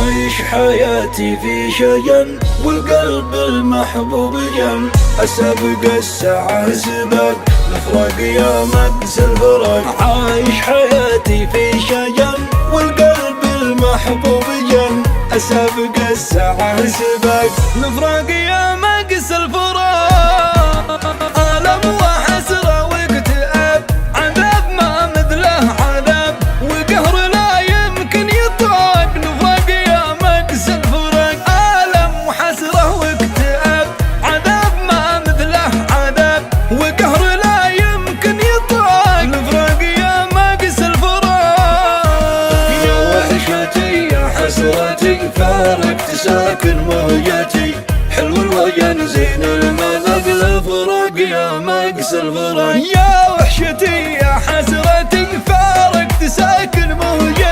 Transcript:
عايش حياتي في شجن والقلب المحبوب جن، أسابق الساعة سباق نفرق يا مقس الفراق. عايش حياتي في شجن والقلب المحبوب جن، أسابق الساعة سباق نفرق يا مقس الفراق. ألم وحسرة واكتئاب عذاب ما مثله عذاب، وقهر لا يمكن يطاق نفرق يا مقس الفراق. ألم وحسرة واكتئاب عذاب ما مثله عذاب، وقهر لا يمكن يطاق نفرق يا مقس الفراق. يا وحشتي يا حسرتي فارقت ساكن مهجتي، حلو الوجن زين المذاق الفراق يا مقس الفراق. يا وحشتي يا حسرتي فارقت ساكن مهجتي،